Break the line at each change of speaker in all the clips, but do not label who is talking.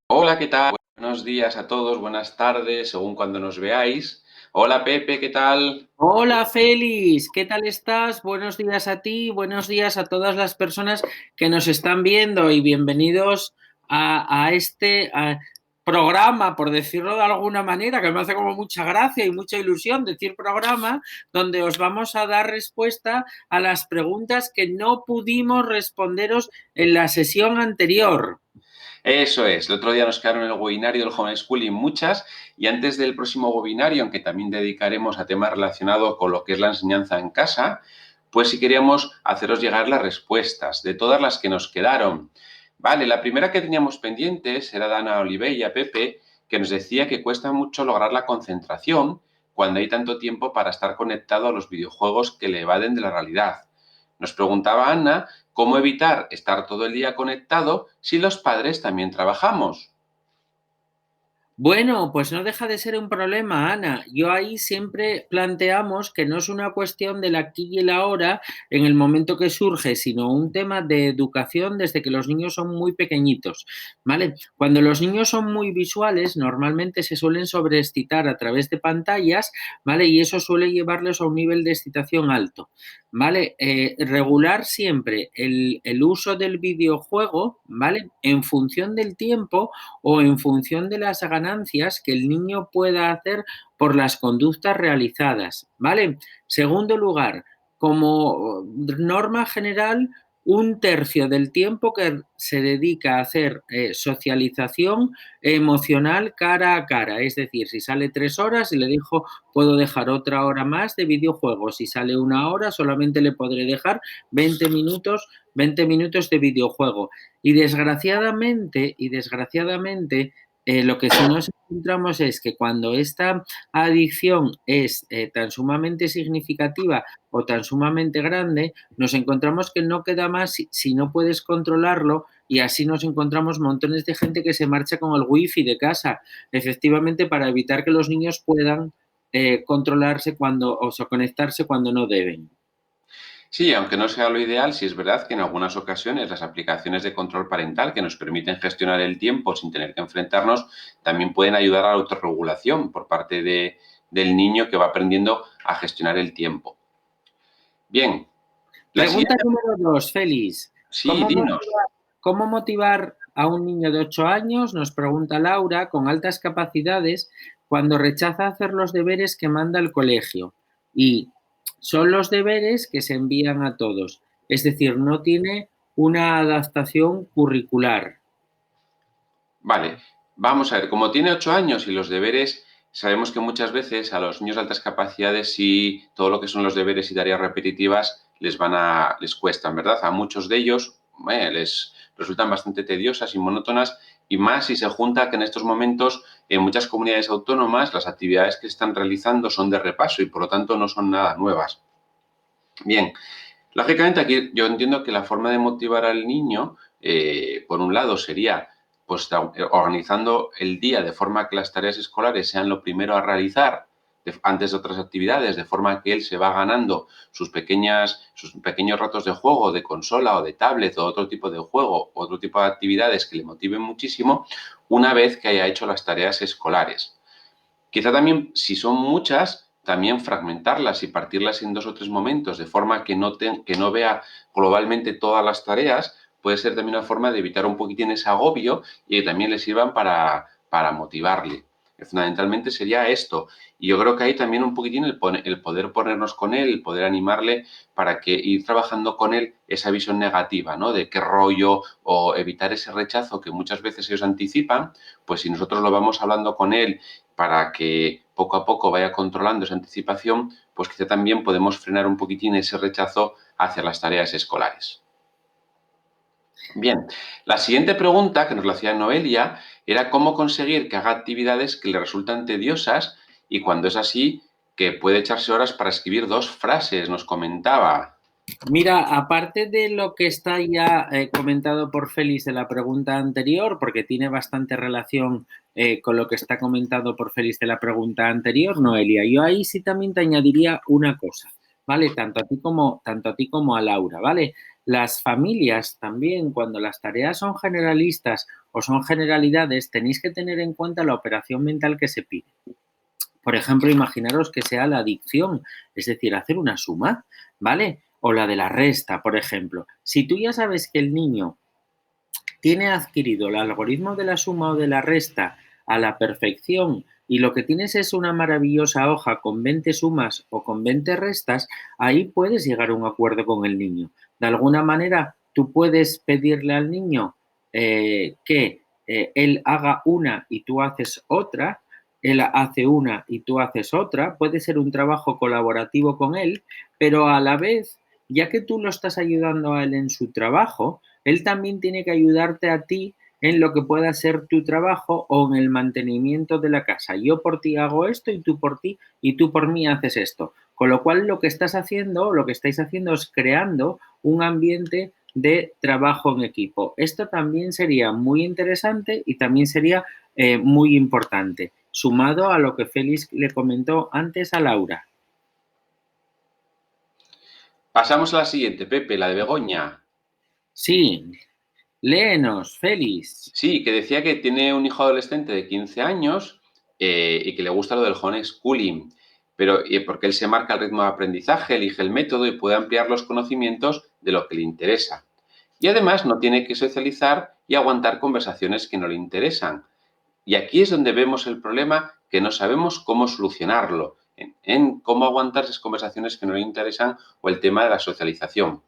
Hola, ¿qué tal? Buenos días a todos, buenas tardes, según cuando nos veáis. Hola, Pepe, ¿qué tal?
Hola Félix, ¿qué tal estás? Buenos días a ti, buenos días a todas las personas que nos están viendo y bienvenidos a este programa, por decirlo de alguna manera, que me hace como mucha gracia y mucha ilusión decir programa, donde os vamos a dar respuesta a las preguntas que no pudimos responderos en la sesión anterior.
Eso es, el otro día nos quedaron en el webinario del homeschooling muchas y antes del próximo webinario, aunque también dedicaremos a temas relacionados con lo que es la enseñanza en casa, pues sí queríamos haceros llegar las respuestas de todas las que nos quedaron. Vale, la primera que teníamos pendientes era de Ana Oliveira, Pepe, que nos decía que cuesta mucho lograr la concentración cuando hay tanto tiempo para estar conectado a los videojuegos que le evaden de la realidad. Nos preguntaba Ana cómo evitar estar todo el día conectado si los padres también trabajamos.
Bueno, pues no deja de ser un problema, Ana. Yo ahí siempre planteamos que no es una cuestión del aquí y el ahora en el momento que surge, sino un tema de educación desde que los niños son muy pequeñitos, ¿vale? Cuando los niños son muy visuales, normalmente se suelen sobreexcitar a través de pantallas, ¿vale? Y eso suele llevarles a un nivel de excitación alto, ¿vale? Regular siempre el uso del videojuego, ¿vale? En función del tiempo o en función de las ganancias que el niño pueda hacer por las conductas realizadas, ¿vale? Segundo lugar, como norma general, un tercio del tiempo que se dedica a hacer socialización emocional cara a cara. Es decir, si sale 3 horas y le dijo, puedo dejar otra hora más de videojuegos. Si sale una hora, solamente le podré dejar 20 minutos, 20 minutos de videojuego. Y desgraciadamente, lo que sí nos encontramos es que cuando esta adicción es tan sumamente significativa o tan sumamente grande, nos encontramos que no queda más si no puedes controlarlo y así nos encontramos montones de gente que se marcha con el wifi de casa, efectivamente para evitar que los niños puedan controlarse o sea, conectarse cuando no deben.
Sí, aunque no sea lo ideal, sí es verdad que en algunas ocasiones las aplicaciones de control parental que nos permiten gestionar el tiempo sin tener que enfrentarnos también pueden ayudar a la autorregulación por parte del niño que va aprendiendo a gestionar el tiempo. Bien, la
Pregunta
siguiente,
número 2, Félix.
sí,
¿Cómo
dinos.
motivar a un niño de 8 años, nos pregunta Laura, con altas capacidades, cuando rechaza hacer los deberes que manda el colegio? Y son los deberes que se envían a todos. Es decir, no tiene una adaptación curricular.
Vale, vamos a ver, como tiene 8 años y los deberes, sabemos que muchas veces a los niños de altas capacidades sí, todo lo que son los deberes y tareas repetitivas les cuestan, ¿verdad? A muchos de ellos les resultan bastante tediosas y monótonas y más si se junta que en estos momentos en muchas comunidades autónomas las actividades que se están realizando son de repaso y por lo tanto no son nada nuevas. Bien, lógicamente aquí yo entiendo que la forma de motivar al niño, por un lado, sería pues organizando el día de forma que las tareas escolares sean lo primero a realizar antes de otras actividades, de forma que él se va ganando sus pequeños ratos de juego, de consola o de tablet o otro tipo de juego, otro tipo de actividades que le motiven muchísimo una vez que haya hecho las tareas escolares. Quizá también, si son muchas, también fragmentarlas y partirlas en 2 o 3 momentos, de forma que no vea globalmente todas las tareas, puede ser también una forma de evitar un poquitín ese agobio y que también le sirvan para motivarle. Fundamentalmente sería esto. Y yo creo que hay también un poquitín el poder ponernos con él, el poder animarle para que ir trabajando con él esa visión negativa, ¿no? De qué rollo o evitar ese rechazo que muchas veces ellos anticipan, pues si nosotros lo vamos hablando con él para que poco a poco vaya controlando esa anticipación, pues quizá también podemos frenar un poquitín ese rechazo hacia las tareas escolares. Bien, la siguiente pregunta que nos la hacía Noelia era cómo conseguir que haga actividades que le resultan tediosas y cuando es así, que puede echarse horas para escribir 2 frases, nos comentaba.
Mira, aparte de lo que está ya comentado por Félix de la pregunta anterior, porque tiene bastante relación con lo que está comentado por Félix de la pregunta anterior, Noelia, yo ahí sí también te añadiría una cosa, ¿vale? Tanto a ti como a Laura, ¿vale? Las familias también, cuando las tareas son generalistas o son generalidades, tenéis que tener en cuenta la operación mental que se pide. Por ejemplo, imaginaros que sea la adicción, es decir, hacer una suma, ¿vale? O la de la resta, por ejemplo. Si tú ya sabes que el niño tiene adquirido el algoritmo de la suma o de la resta a la perfección y lo que tienes es una maravillosa hoja con 20 sumas o con 20 restas, ahí puedes llegar a un acuerdo con el niño. De alguna manera, tú puedes pedirle al niño que él haga una y tú haces otra, él hace una y tú haces otra, puede ser un trabajo colaborativo con él, pero a la vez, ya que tú lo estás ayudando a él en su trabajo, él también tiene que ayudarte a ti en lo que pueda ser tu trabajo o en el mantenimiento de la casa. Yo por ti hago esto y tú por ti y tú por mí haces esto. Con lo cual lo que estás haciendo, lo que estáis haciendo es creando un ambiente de trabajo en equipo. Esto también sería muy interesante y también sería muy importante, sumado a lo que Félix le comentó antes a Laura.
Pasamos a la siguiente, Pepe, la de Begoña.
Sí, léenos, Félix.
Sí, que decía que tiene un hijo adolescente de 15 años y que le gusta lo del homeschooling, pero porque él se marca el ritmo de aprendizaje, elige el método y puede ampliar los conocimientos de lo que le interesa. Y además no tiene que socializar y aguantar conversaciones que no le interesan. Y aquí es donde vemos el problema, que no sabemos cómo solucionarlo, en cómo aguantar esas conversaciones que no le interesan o el tema de la socialización.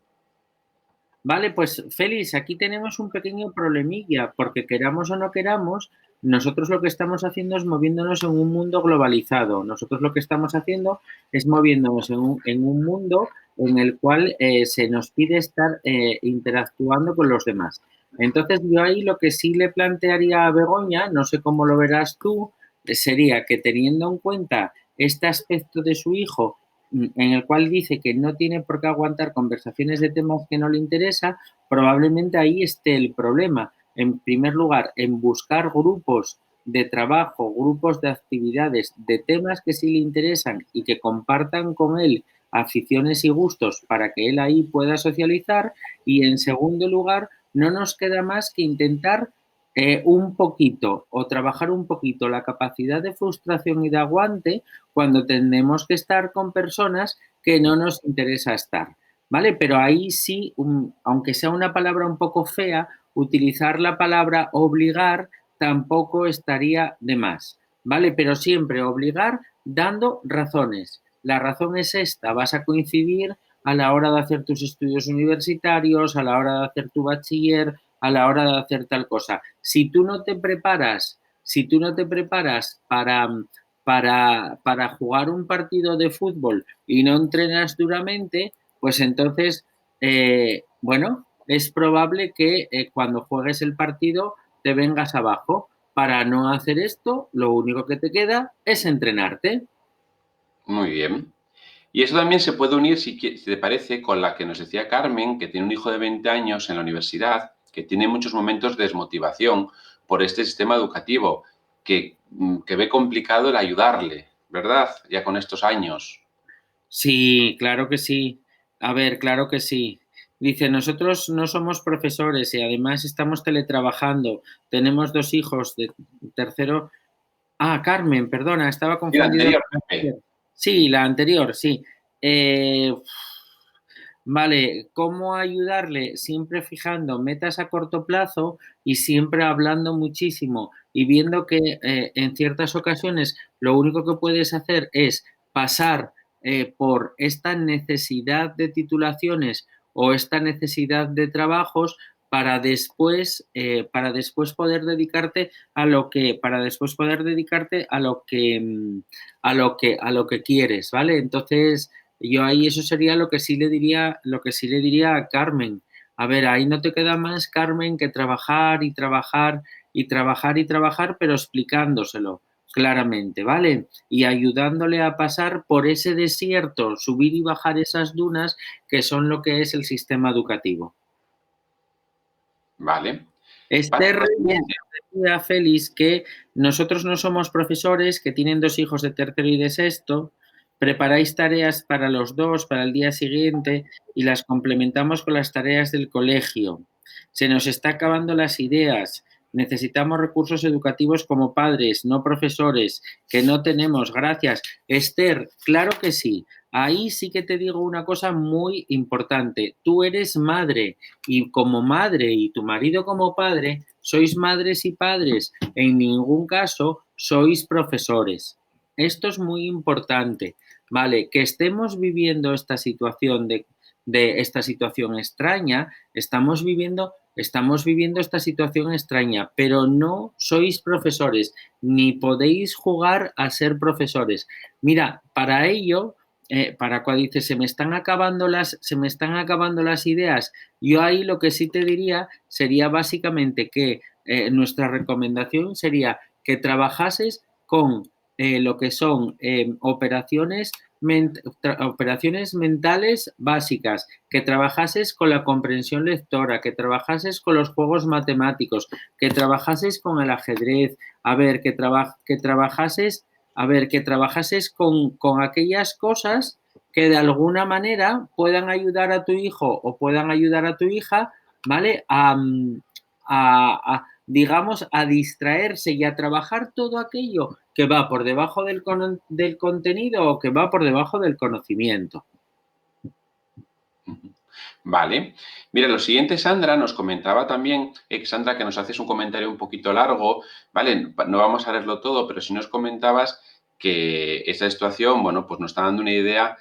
Vale, pues Félix, aquí tenemos un pequeño problemilla, porque queramos o no queramos, nosotros lo que estamos haciendo es moviéndonos en un mundo globalizado. Nosotros lo que estamos haciendo es moviéndonos en un mundo en el cual se nos pide estar interactuando con los demás. Entonces, yo ahí lo que sí le plantearía a Begoña, no sé cómo lo verás tú, sería que teniendo en cuenta este aspecto de su hijo en el cual dice que no tiene por qué aguantar conversaciones de temas que no le interesa, probablemente ahí esté el problema. En primer lugar, en buscar grupos de trabajo, grupos de actividades, de temas que sí le interesan y que compartan con él aficiones y gustos para que él ahí pueda socializar. Y en segundo lugar, no nos queda más que intentar un poquito o trabajar un poquito la capacidad de frustración y de aguante cuando tenemos que estar con personas que no nos interesa estar, ¿vale? Pero ahí sí, aunque sea una palabra un poco fea, utilizar la palabra obligar tampoco estaría de más, ¿vale? Pero siempre obligar dando razones. La razón es esta, vas a coincidir a la hora de hacer tus estudios universitarios, a la hora de hacer tu bachiller, a la hora de hacer tal cosa. Si tú no te preparas, si tú no te preparas para jugar un partido de fútbol y no entrenas duramente, pues entonces, bueno, es probable que cuando juegues el partido te vengas abajo. Para no hacer esto, lo único que te queda es entrenarte.
Muy bien. Y eso también se puede unir, si te parece, con la que nos decía Carmen, que tiene un hijo de 20 años en la universidad, que tiene muchos momentos de desmotivación por este sistema educativo, que ve complicado el ayudarle, ¿verdad? Ya con estos años.
Sí, claro que sí. A ver, claro que sí. Dice, nosotros no somos profesores y además estamos teletrabajando. Tenemos dos hijos de tercero. Ah, Carmen, perdona, estaba
Y la
confundido
anterior,
con la
Pepe.
anterior. Sí, la anterior, sí. Eh, vale, ¿cómo ayudarle? Siempre fijando metas a corto plazo y siempre hablando muchísimo y viendo que en ciertas ocasiones lo único que puedes hacer es pasar por esta necesidad de titulaciones o esta necesidad de trabajos para después poder dedicarte a lo que, para después poder dedicarte a lo que, a lo que quieres, ¿vale? Entonces, yo ahí eso sería lo que sí le diría, lo que sí le diría a Carmen. A ver, ahí no te queda más, Carmen, que trabajar y trabajar y trabajar y trabajar, pero explicándoselo claramente, ¿vale? Y ayudándole a pasar por ese desierto, subir y bajar esas dunas que son lo que es el sistema educativo.
Vale. Paso a
Esther
la
Reyes
siguiente.
decía, Félix, que nosotros no somos profesores, que tienen dos hijos de tercero y de sexto, preparáis tareas para los dos, para el día siguiente, y las complementamos con las tareas del colegio. Se nos está acabando las ideas. Necesitamos recursos educativos como padres, no profesores, que no tenemos. Gracias. Esther, claro que sí. Ahí sí que te digo una cosa muy importante. Tú eres madre y como madre y tu marido como padre, sois madres y padres. En ningún caso sois profesores. Esto es muy importante, ¿vale? Que estemos viviendo esta situación de esta situación extraña, estamos viviendo esta situación extraña, pero no sois profesores, ni podéis jugar a ser profesores. Mira, para ello, para cuando dices se me están acabando las ideas, yo ahí lo que sí te diría sería básicamente que nuestra recomendación sería que trabajases con lo que son operaciones mentales básicas, que trabajases con la comprensión lectora, que trabajases con los juegos matemáticos, que trabajases con el ajedrez, a ver, que trabajases, a ver, que trabajases con aquellas cosas que de alguna manera puedan ayudar a tu hijo o puedan ayudar a tu hija, ¿vale? Digamos, a distraerse y a trabajar todo aquello que va por debajo del contenido o que va por debajo del conocimiento.
Vale. Mira, lo siguiente, Sandra nos comentaba también, Sandra, que nos haces un comentario un poquito largo, ¿vale? No vamos a leerlo todo, pero si nos comentabas que esta situación, bueno, pues nos está dando una idea,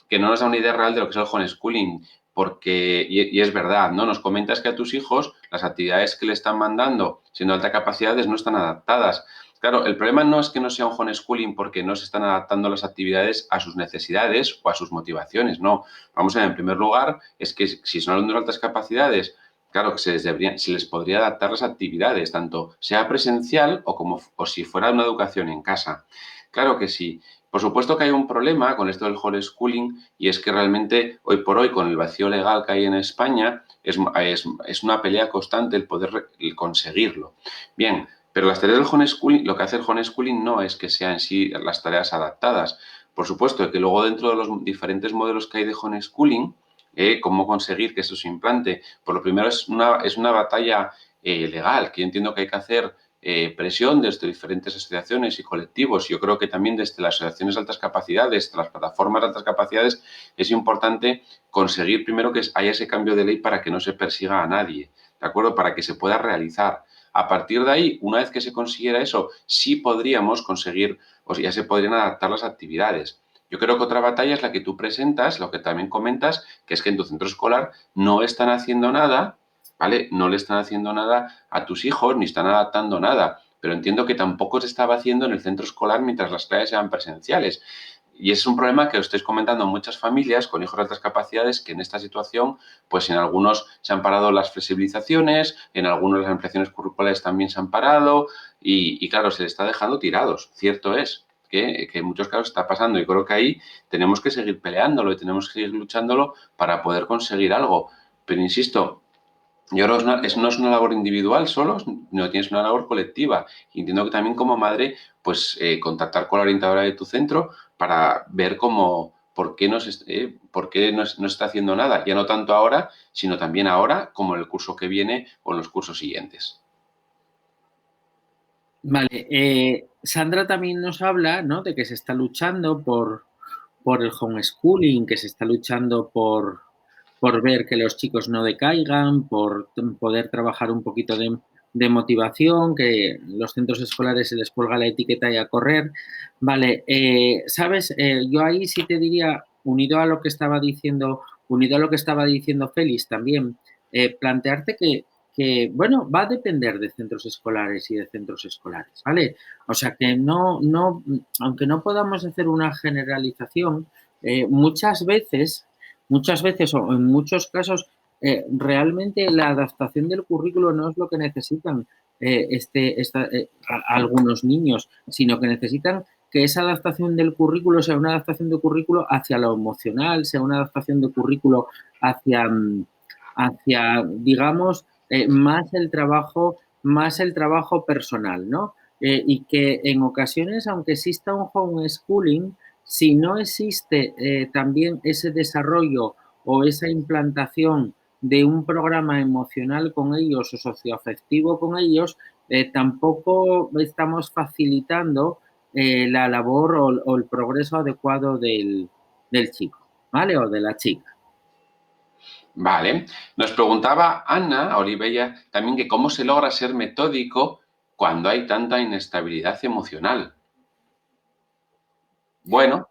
que no nos da una idea real de lo que es el homeschooling, porque, y es verdad, ¿no? Nos comentas que a tus hijos las actividades que le están mandando, siendo alta capacidades, no están adaptadas. Claro, el problema no es que no sea un homeschooling porque no se están adaptando las actividades a sus necesidades o a sus motivaciones, no. Vamos a ver, en primer lugar, es que si son alumnos de altas capacidades, claro que se les podría adaptar las actividades, tanto sea presencial o si fuera una educación en casa. Claro que sí. Por supuesto que hay un problema con esto del homeschooling y es que realmente hoy por hoy, con el vacío legal que hay en España, es una pelea constante el poder conseguirlo. Bien, pero las tareas del homeschooling, lo que hace el homeschooling no es que sean en sí las tareas adaptadas. Por supuesto que luego dentro de los diferentes modelos que hay de homeschooling, cómo conseguir que eso se implante. Por lo primero es una batalla legal, que yo entiendo que hay que hacer presión desde diferentes asociaciones y colectivos. Yo creo que también desde las asociaciones de altas capacidades, las plataformas de altas capacidades, es importante conseguir primero que haya ese cambio de ley para que no se persiga a nadie, ¿de acuerdo? Para que se pueda realizar. A partir de ahí, una vez que se consiguiera eso, sí podríamos conseguir, o sea, ya se podrían adaptar las actividades. Yo creo que otra batalla es la que tú presentas, lo que también comentas, que es que en tu centro escolar no están haciendo nada, ¿vale? No le están haciendo nada a tus hijos, ni están adaptando nada. Pero entiendo que tampoco se estaba haciendo en el centro escolar mientras las clases eran presenciales. Y es un problema que os estáis comentando en muchas familias con hijos de altas capacidades que en esta situación, pues en algunos se han parado las flexibilizaciones, en algunos las ampliaciones curriculares también se han parado y claro, se les está dejando tirados. Cierto es que en muchos casos está pasando y creo que ahí tenemos que seguir peleándolo y tenemos que seguir luchándolo para poder conseguir algo. Pero insisto, yo creo que no es una labor individual solo, no tienes una labor colectiva. Y entiendo que también como madre, pues contactar con la orientadora de tu centro para ver por qué no está haciendo nada. Ya no tanto ahora, sino también ahora, como en el curso que viene o en los cursos siguientes.
Vale, Sandra también nos habla, ¿no? De que se está luchando por el homeschooling, que se está luchando por ver que los chicos no decaigan, por poder trabajar un poquito de motivación, que los centros escolares se les cuelga la etiqueta y a correr. Vale, sabes, yo ahí sí te diría, unido a lo que estaba diciendo Félix también, plantearte bueno, va a depender de centros escolares y de centros escolares, ¿vale? O sea que aunque no podamos hacer una generalización, muchas veces o en muchos casos, realmente la adaptación del currículo no es lo que necesitan algunos niños, sino que necesitan que esa adaptación del currículo sea una adaptación de currículo hacia lo emocional, sea una adaptación de currículo hacia, digamos, más el trabajo personal, ¿no? Y que en ocasiones, aunque exista un homeschooling, si no existe también ese desarrollo o esa implantación de un programa emocional con ellos o socioafectivo con ellos, tampoco estamos facilitando la labor o el progreso adecuado del chico, ¿vale? O de la chica.
Vale. Nos preguntaba Ana Olivella también que cómo se logra ser metódico cuando hay tanta inestabilidad emocional. Bueno,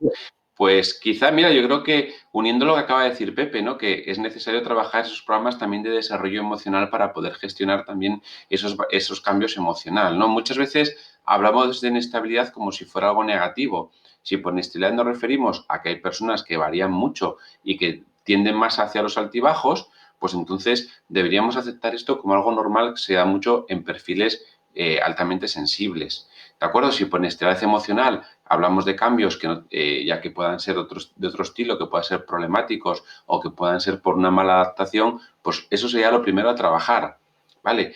pues quizá, mira, yo creo que uniendo lo que acaba de decir Pepe, ¿no? Que es necesario trabajar esos programas también de desarrollo emocional para poder gestionar también esos cambios emocionales, ¿no? Muchas veces hablamos de inestabilidad como si fuera algo negativo. Si por inestabilidad nos referimos a que hay personas que varían mucho y que tienden más hacia los altibajos, pues entonces deberíamos aceptar esto como algo normal que se da mucho en perfiles altamente sensibles. ¿De acuerdo? Si por inestabilidad emocional hablamos de cambios que ya que puedan ser de otro estilo, que puedan ser problemáticos o que puedan ser por una mala adaptación, pues eso sería lo primero a trabajar, ¿vale?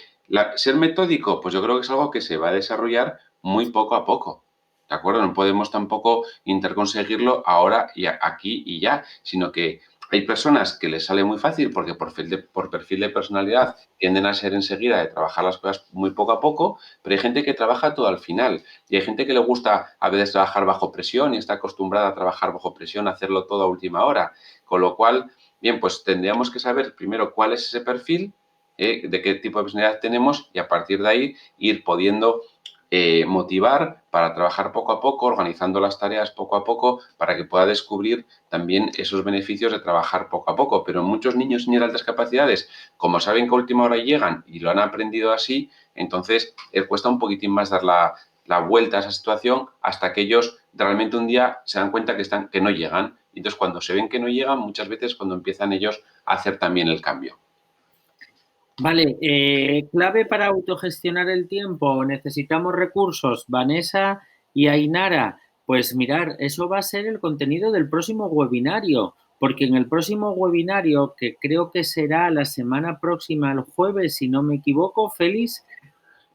Ser metódico, pues yo creo que es algo que se va a desarrollar muy poco a poco, ¿de acuerdo? No podemos tampoco interconseguirlo ahora y aquí y ya, sino que hay personas que les sale muy fácil porque por perfil de personalidad tienden a ser enseguida de trabajar las cosas muy poco a poco, pero hay gente que trabaja todo al final. Y hay gente que le gusta a veces trabajar bajo presión y está acostumbrada a trabajar bajo presión, a hacerlo todo a última hora. Con lo cual, bien, pues tendríamos que saber primero cuál es ese perfil, de qué tipo de personalidad tenemos y a partir de ahí ir pudiendo motivar para trabajar poco a poco, organizando las tareas poco a poco, para que pueda descubrir también esos beneficios de trabajar poco a poco. Pero muchos niños y niñas de altas capacidades, como saben que a última hora llegan y lo han aprendido así, entonces cuesta un poquitín más dar la vuelta a esa situación hasta que ellos realmente un día se dan cuenta que no llegan. Y entonces, cuando se ven que no llegan, muchas veces cuando empiezan ellos a hacer también el cambio.
Vale, clave para autogestionar el tiempo. Necesitamos recursos. Vanessa y Ainara, pues mirar, eso va a ser el contenido del próximo webinario, porque en el próximo webinario, que creo que será la semana próxima, el jueves, si no me equivoco, Félix.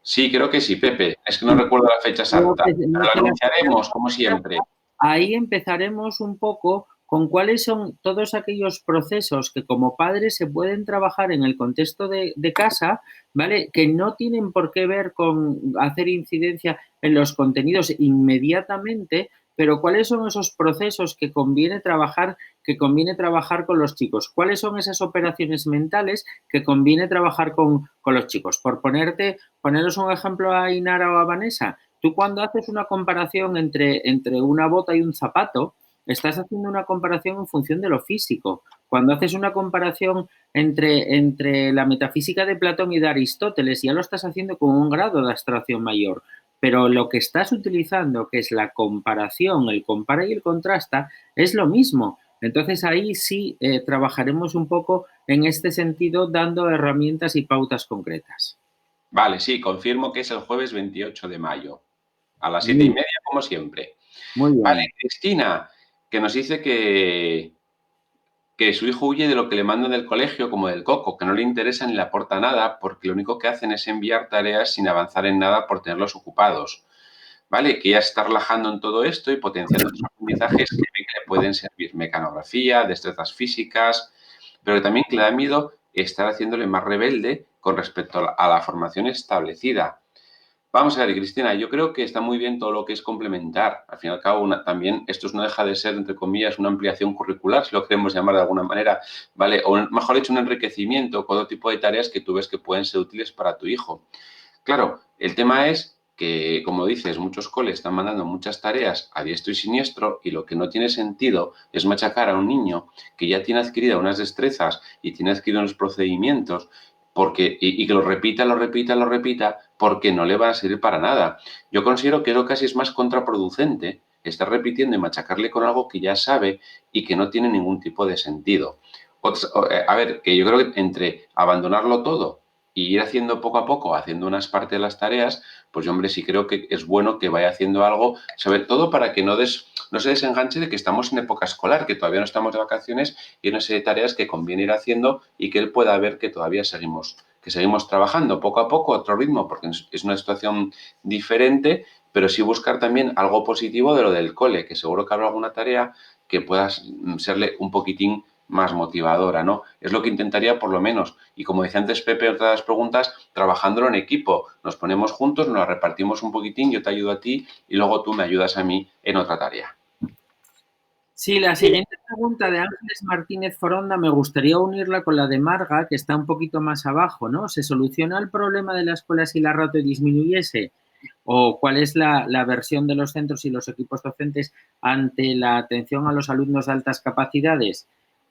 Sí, creo que sí, Pepe. Es que no recuerdo la fecha
Creo
exacta.
que
Pero
no
lo
sé la fecha
anunciaremos, como siempre.
exacta. Ahí empezaremos un poco con cuáles son todos aquellos procesos que como padres se pueden trabajar en el contexto de casa, ¿vale? Que no tienen por qué ver con hacer incidencia en los contenidos inmediatamente, pero cuáles son esos procesos que conviene trabajar con los chicos, cuáles son esas operaciones mentales que conviene trabajar con los chicos. Por poneros un ejemplo a Inara o a Vanessa, tú cuando haces una comparación entre una bota y un zapato, estás haciendo una comparación en función de lo físico. Cuando haces una comparación entre la metafísica de Platón y de Aristóteles, ya lo estás haciendo con un grado de abstracción mayor. Pero lo que estás utilizando, que es la comparación, el compara y el contrasta, es lo mismo. Entonces ahí sí trabajaremos un poco en este sentido, dando herramientas y pautas concretas.
Vale, sí, confirmo que es el jueves 28 de mayo, a las siete y
Muy,
media, como siempre.
muy
Vale,
bien.
Cristina, que nos dice que su hijo huye de lo que le mandan del colegio, como del coco, que no le interesa ni le aporta nada, porque lo único que hacen es enviar tareas sin avanzar en nada por tenerlos ocupados. ¿Vale? Que ya está relajando en todo esto y potenciando otros aprendizajes que le pueden servir, mecanografía, destrezas físicas, pero que también que le da miedo estar haciéndole más rebelde con respecto a la formación establecida. Vamos a ver, Cristina, yo creo que está muy bien todo lo que es complementar. Al fin y al cabo, también esto no deja de ser, entre comillas, una ampliación curricular, si lo queremos llamar de alguna manera, ¿vale? O mejor dicho, un enriquecimiento con otro tipo de tareas que tú ves que pueden ser útiles para tu hijo. Claro, el tema es que, como dices, muchos coles están mandando muchas tareas a diestro y siniestro y lo que no tiene sentido es machacar a un niño que ya tiene adquiridas unas destrezas y tiene adquiridos unos procedimientos y que lo repita, porque no le va a servir para nada. Yo considero que eso casi es más contraproducente, estar repitiendo y machacarle con algo que ya sabe y que no tiene ningún tipo de sentido. A ver, que yo creo que entre abandonarlo todo y ir haciendo poco a poco, haciendo unas partes de las tareas, pues yo, hombre, sí creo que es bueno que vaya haciendo algo, sobre todo para que no se desenganche de que estamos en época escolar, que todavía no estamos de vacaciones y hay una serie de tareas que conviene ir haciendo y que él pueda ver que todavía que seguimos trabajando poco a poco, a otro ritmo, porque es una situación diferente, pero sí buscar también algo positivo de lo del cole, que seguro que habrá alguna tarea que pueda serle un poquitín más motivadora, ¿no? Es lo que intentaría por lo menos. Y como decía antes Pepe, otras preguntas, trabajándolo en equipo. Nos ponemos juntos, nos la repartimos un poquitín, yo te ayudo a ti y luego tú me ayudas a mí en otra tarea.
Sí, la siguiente pregunta de Ángeles Martínez Foronda me gustaría unirla con la de Marga, que está un poquito más abajo, ¿no? ¿Se soluciona el problema de la escuela si la ratio disminuyese? ¿O cuál es la versión de los centros y los equipos docentes ante la atención a los alumnos de altas capacidades?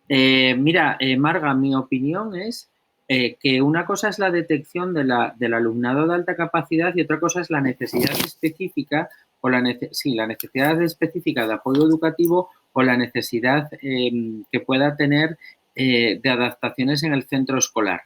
Mira, Marga, mi opinión es que una cosa es la detección del alumnado de alta capacidad y otra cosa es la necesidad específica o la necesidad específica de apoyo educativo o la necesidad que pueda tener de adaptaciones en el centro escolar.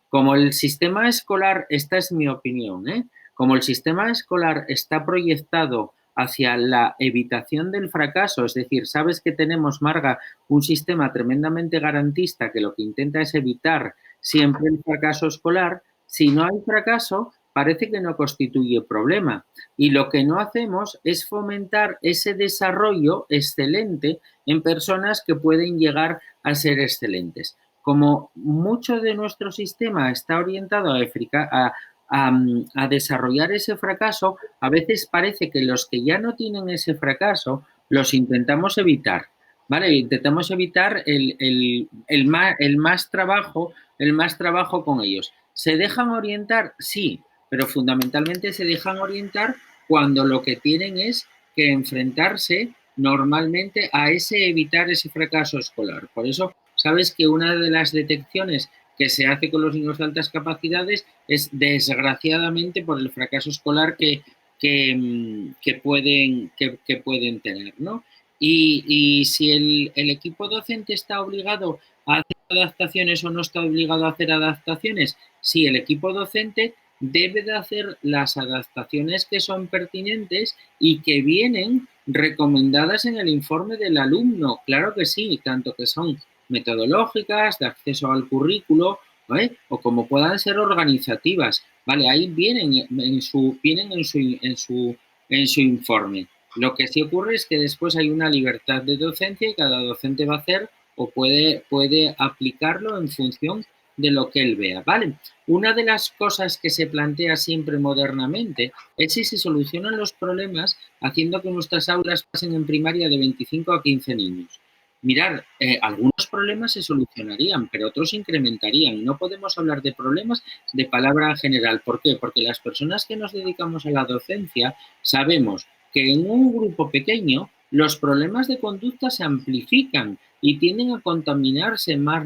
Como el sistema escolar, esta es mi opinión, como el sistema escolar está proyectado hacia la evitación del fracaso, es decir, sabes que tenemos, Marga, un sistema tremendamente garantista que lo que intenta es evitar siempre el fracaso escolar. Si no hay fracaso, parece que no constituye problema. Y lo que no hacemos es fomentar ese desarrollo excelente en personas que pueden llegar a ser excelentes. Como mucho de nuestro sistema está orientado a desarrollar ese fracaso, a veces parece que los que ya no tienen ese fracaso los intentamos evitar. ¿Vale? Intentamos evitar el más trabajo con ellos. ¿Se dejan orientar? Sí, pero fundamentalmente se dejan orientar cuando lo que tienen es que enfrentarse normalmente a ese evitar ese fracaso escolar. Por eso, sabes que una de las detecciones que se hace con los niños de altas capacidades es desgraciadamente por el fracaso escolar que pueden tener, ¿no? Y si el equipo docente está obligado a hacer adaptaciones o no está obligado a hacer adaptaciones, sí, el equipo docente debe de hacer las adaptaciones que son pertinentes y que vienen recomendadas en el informe del alumno. Claro que sí, tanto que son metodológicas, de acceso al currículo, ¿vale? O como puedan ser organizativas. Vale, ahí vienen en su informe. Lo que sí ocurre es que después hay una libertad de docencia y cada docente va a hacer o puede aplicarlo en función de lo que él vea, ¿vale? Una de las cosas que se plantea siempre modernamente es si se solucionan los problemas haciendo que nuestras aulas pasen en primaria de 25 a 15 niños. Mirar, algunos problemas se solucionarían, pero otros se incrementarían. No podemos hablar de problemas de palabra general. ¿Por qué? Porque las personas que nos dedicamos a la docencia sabemos que en un grupo pequeño los problemas de conducta se amplifican y tienden a contaminarse más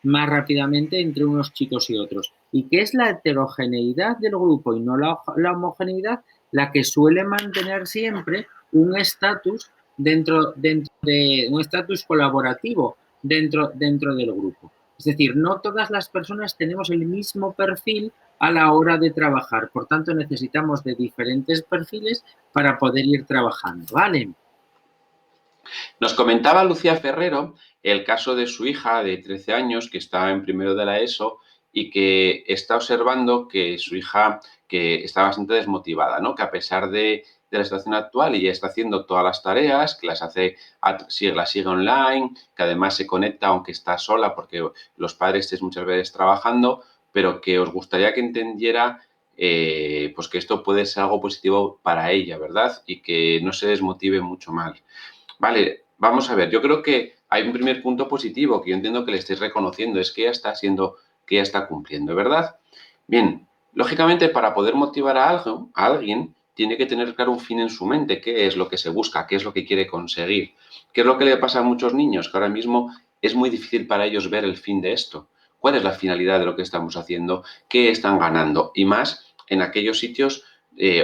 rápidamente entre unos chicos y otros. Y que es la heterogeneidad del grupo y no la homogeneidad la que suele mantener siempre un estatus dentro de un estatus colaborativo dentro del grupo. Es decir, no todas las personas tenemos el mismo perfil a la hora de trabajar. Por tanto, necesitamos de diferentes perfiles para poder ir trabajando, ¿vale?
Nos comentaba Lucía Ferrero el caso de su hija de 13 años que está en primero de la ESO y que está observando que su hija que está bastante desmotivada, ¿no? Que a pesar de la situación actual ella está haciendo todas las tareas, que las hace, las sigue online, que además se conecta aunque está sola porque los padres estén muchas veces trabajando, pero que os gustaría que entendiera pues que esto puede ser algo positivo para ella, ¿verdad? Y que no se desmotive mucho más. Vale, vamos a ver, yo creo que hay un primer punto positivo que yo entiendo que le estáis reconociendo, es que ella está siendo, que ella está cumpliendo, ¿verdad? Bien, lógicamente para poder motivar a alguien tiene que tener claro un fin en su mente, qué es lo que se busca, qué es lo que quiere conseguir, qué es lo que le pasa a muchos niños, que ahora mismo es muy difícil para ellos ver el fin de esto. ¿Cuál es la finalidad de lo que estamos haciendo? ¿Qué están ganando? Y más en aquellos sitios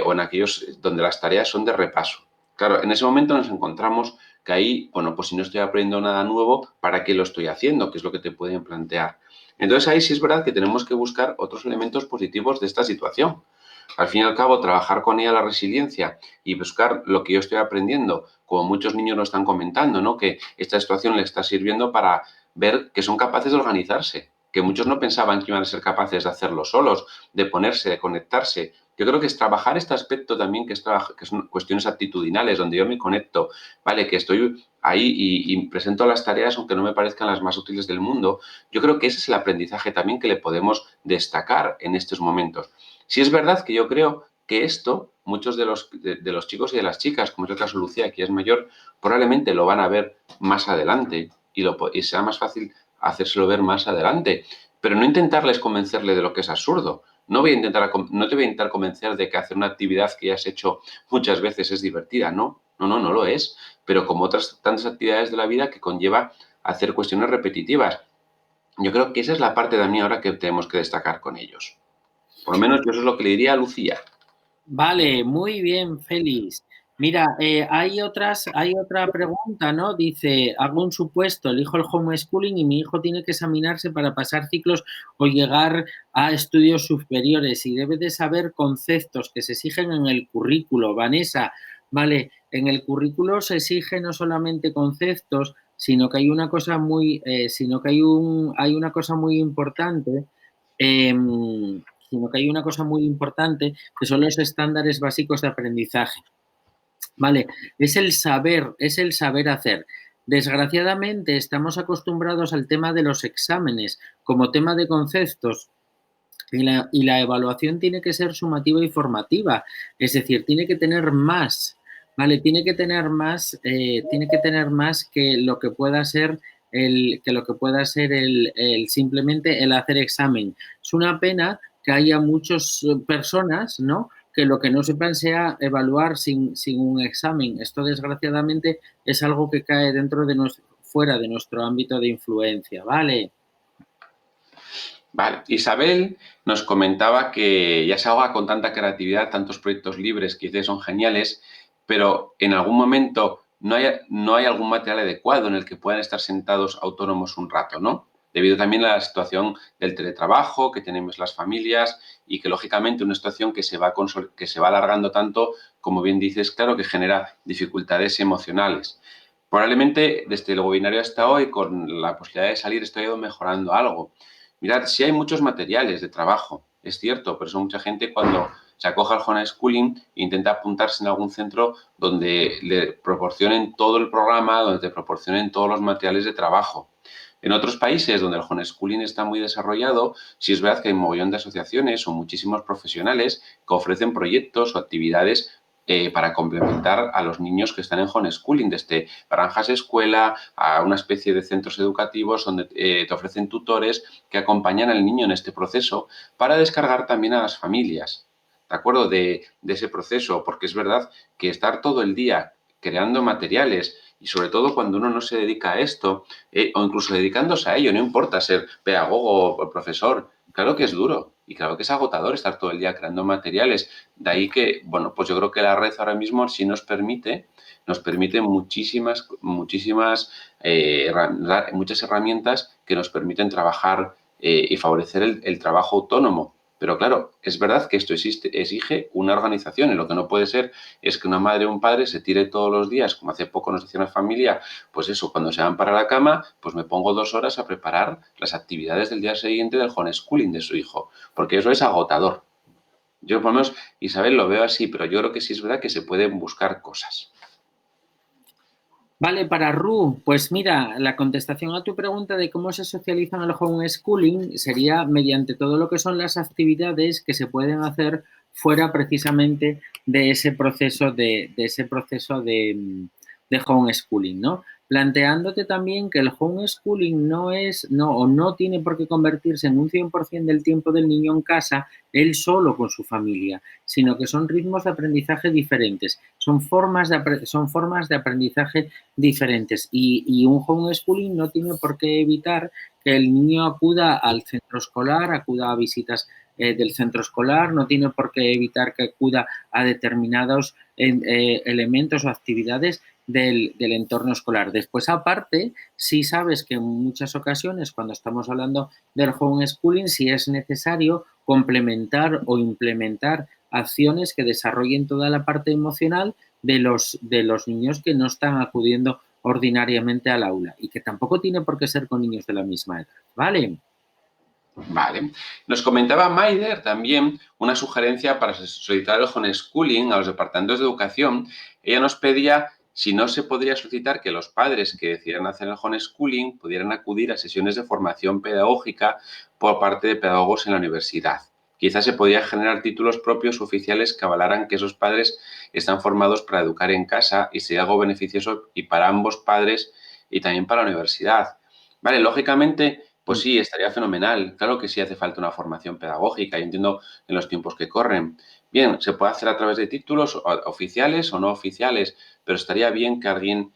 o en aquellos donde las tareas son de repaso. Claro, en ese momento nos encontramos que ahí, bueno, pues si no estoy aprendiendo nada nuevo, ¿para qué lo estoy haciendo? ¿Qué es lo que te pueden plantear? Entonces ahí sí es verdad que tenemos que buscar otros elementos positivos de esta situación. Al fin y al cabo, trabajar con ella la resiliencia y buscar lo que yo estoy aprendiendo, como muchos niños lo están comentando, ¿no? Que esta situación le está sirviendo para ver que son capaces de organizarse. que muchos no pensaban que iban a ser capaces de hacerlo solos, de ponerse, de conectarse. Yo creo que es trabajar este aspecto también, que son cuestiones actitudinales, donde yo me conecto, ¿vale? Que estoy ahí y presento las tareas aunque no me parezcan las más útiles del mundo. Yo creo que ese es el aprendizaje también que le podemos destacar en estos momentos. Si es verdad que yo creo que esto, muchos de los chicos y de las chicas, como es el caso de Lucía, que es mayor, probablemente lo van a ver más adelante y será más fácil hacérselo ver más adelante. Pero no intentarles convencerle de lo que es absurdo. No te voy a intentar convencer de que hacer una actividad que ya has hecho muchas veces es divertida. No, no, no, no lo es. Pero como otras tantas actividades de la vida que conlleva hacer cuestiones repetitivas. Yo creo que esa es la parte de mí ahora que tenemos que destacar con ellos. Por lo menos yo eso es lo que le diría a Lucía.
Vale, muy bien, Félix. Mira, hay otra pregunta, ¿no? Dice, hago un supuesto, elijo el homeschooling y mi hijo tiene que examinarse para pasar ciclos o llegar a estudios superiores y debe de saber conceptos que se exigen en el currículo. Vanessa, vale, en el currículo se exige no solamente conceptos, sino que hay una cosa sino que hay una cosa muy importante, sino que hay una cosa muy importante que son los estándares básicos de aprendizaje. Vale, es el saber hacer. Desgraciadamente estamos acostumbrados al tema de los exámenes como tema de conceptos y la evaluación tiene que ser sumativa y formativa, es decir, tiene que tener más, ¿vale? Tiene que tener más que lo que pueda ser el simplemente el hacer examen. Es una pena que haya muchas personas, ¿no? Que lo que no sepan sea evaluar sin un examen. Esto, desgraciadamente, es algo que cae fuera de nuestro ámbito de influencia, ¿vale?
Vale, Isabel nos comentaba que ya se ahoga con tanta creatividad, tantos proyectos libres que dice son geniales, pero en algún momento no hay algún material adecuado en el que puedan estar sentados autónomos un rato, ¿no? Debido también a la situación del teletrabajo que tenemos las familias y que lógicamente una situación que se va alargando tanto, como bien dices, claro que genera dificultades emocionales. Probablemente desde el webinario hasta hoy, con la posibilidad de salir, estoy mejorando algo. Mirad, sí hay muchos materiales de trabajo, es cierto, pero eso mucha gente cuando se acoge al homeschooling intenta apuntarse en algún centro donde le proporcionen todo el programa, donde te proporcionen todos los materiales de trabajo. En otros países donde el homeschooling está muy desarrollado, sí es verdad que hay un mogollón de asociaciones o muchísimos profesionales que ofrecen proyectos o actividades para complementar a los niños que están en homeschooling, desde granjas escuela a una especie de centros educativos donde te ofrecen tutores que acompañan al niño en este proceso para descargar también a las familias, ¿de acuerdo? De ese proceso, porque es verdad que estar todo el día creando materiales y sobre todo cuando uno no se dedica a esto, o incluso dedicándose a ello, no importa ser pedagogo o profesor, claro que es duro y claro que es agotador estar todo el día creando materiales. De ahí que, bueno, pues yo creo que la red ahora mismo sí nos permite muchas herramientas que nos permiten trabajar y favorecer el trabajo autónomo. Pero claro, es verdad que esto exige una organización y lo que no puede ser es que una madre o un padre se tire todos los días, como hace poco nos decía una familia, pues eso, cuando se van para la cama, pues me pongo 2 horas a preparar las actividades del día siguiente del homeschooling de su hijo, porque eso es agotador. Yo por lo menos, Isabel, lo veo así, pero yo creo que sí es verdad que se pueden buscar cosas.
Vale, para Ru, pues mira, la contestación a tu pregunta de cómo se socializan el homeschooling sería mediante todo lo que son las actividades que se pueden hacer fuera precisamente de ese proceso de homeschooling, ¿no? Planteándote también que el homeschooling no tiene por qué convertirse en un 100% del tiempo del niño en casa, él solo con su familia, sino que son ritmos de aprendizaje diferentes, son formas de aprendizaje diferentes. Y un homeschooling no tiene por qué evitar que el niño acuda al centro escolar, acuda a visitas del centro escolar, no tiene por qué evitar que acuda a determinados elementos o actividades del entorno escolar. Después, aparte, sí sabes que en muchas ocasiones, cuando estamos hablando del homeschooling, sí es necesario complementar o implementar acciones que desarrollen toda la parte emocional de los niños que no están acudiendo ordinariamente al aula y que tampoco tiene por qué ser con niños de la misma edad, ¿vale?
Vale. Nos comentaba Maider también una sugerencia para solicitar el homeschooling a los departamentos de educación. Ella nos pedía si no se podría solicitar que los padres que decidieran hacer el homeschooling pudieran acudir a sesiones de formación pedagógica por parte de pedagogos en la universidad. Quizás se podría generar títulos propios oficiales que avalaran que esos padres están formados para educar en casa y sería algo beneficioso y para ambos padres y también para la universidad. Vale, lógicamente, pues sí, estaría fenomenal. Claro que sí hace falta una formación pedagógica. Yo entiendo en los tiempos que corren. Bien, se puede hacer a través de títulos oficiales o no oficiales, pero estaría bien que alguien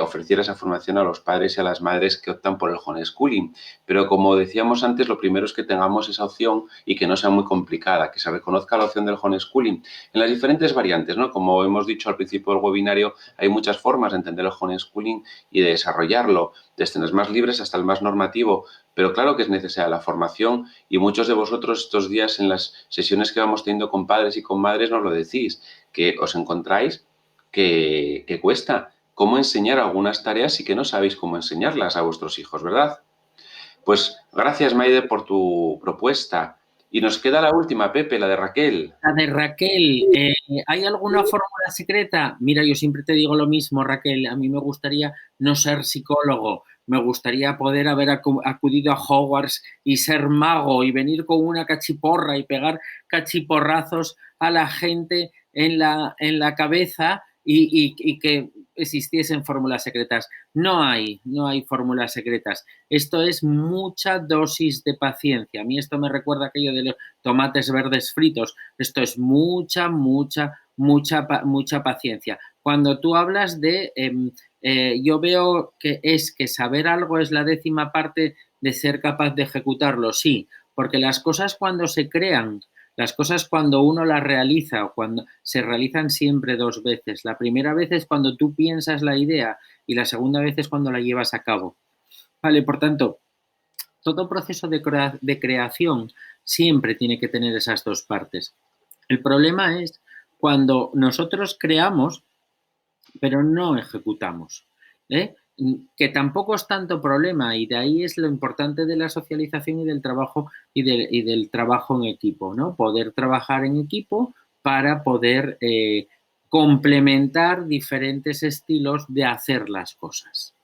ofreciera esa formación a los padres y a las madres que optan por el homeschooling. Pero como decíamos antes, lo primero es que tengamos esa opción y que no sea muy complicada, que se reconozca la opción del homeschooling en las diferentes variantes, ¿no? Como hemos dicho al principio del webinario, hay muchas formas de entender el homeschooling y de desarrollarlo, desde los más libres hasta el más normativo. Pero claro que es necesaria la formación y muchos de vosotros estos días en las sesiones que vamos teniendo con padres y con madres nos lo decís, que os encontráis que cuesta cómo enseñar algunas tareas y que no sabéis cómo enseñarlas a vuestros hijos, ¿verdad? Pues gracias, Maide, por tu propuesta. Y nos queda la última, Pepe, la de Raquel.
La de Raquel, ¿hay alguna fórmula secreta? Mira, yo siempre te digo lo mismo, Raquel. A mí me gustaría no ser psicólogo, me gustaría poder haber acudido a Hogwarts y ser mago y venir con una cachiporra y pegar cachiporrazos a la gente en la cabeza y que existiesen fórmulas secretas. No hay fórmulas secretas. Esto es mucha dosis de paciencia. A mí esto me recuerda aquello de los tomates verdes fritos. Esto es mucha paciencia. Cuando tú hablas de, yo veo que es que saber algo es la 10ª parte de ser capaz de ejecutarlo, sí, porque las cosas cuando se crean, las cosas cuando uno las realiza o cuando se realizan siempre 2 veces. La primera vez es cuando tú piensas la idea y la segunda vez es cuando la llevas a cabo. Vale, por tanto, todo proceso de creación siempre tiene que tener esas 2 partes. El problema es cuando nosotros creamos, pero no ejecutamos. ¿Eh? Que tampoco es tanto problema y de ahí es lo importante de la socialización y del trabajo y del trabajo en equipo, ¿no? Poder trabajar en equipo para poder complementar diferentes estilos de hacer las cosas.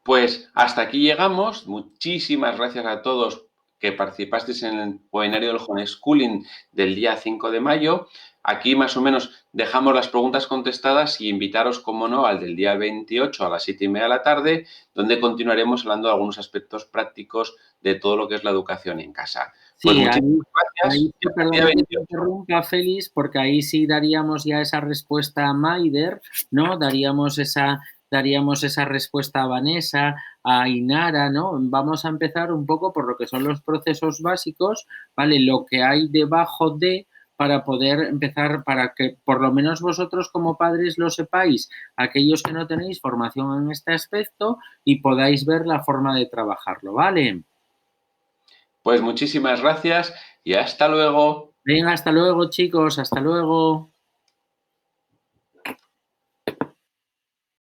Pues hasta aquí llegamos. Muchísimas gracias a todos que participasteis en el webinario del homeschooling del día 5 de mayo. Aquí más o menos dejamos las preguntas contestadas y invitaros, como no, al del día 28 a las 7:30 de la tarde, donde continuaremos hablando de algunos aspectos prácticos de todo lo que es la educación en casa. Pues
Sí,
muchísimas
ahí
gracias y
sí,
hasta el día
perdona que te
28.
interrumpa, Félix, porque ahí sí daríamos ya esa respuesta a Maider, ¿no? Daríamos esa respuesta a Vanessa, a Inara, ¿no? Vamos a empezar un poco por lo que son los procesos básicos, ¿vale? Lo que hay debajo de para poder empezar, para que por lo menos vosotros como padres lo sepáis, aquellos que no tenéis formación en este aspecto y podáis ver la forma de trabajarlo, ¿vale?
Pues muchísimas gracias y hasta luego.
Venga, hasta luego, chicos, hasta luego.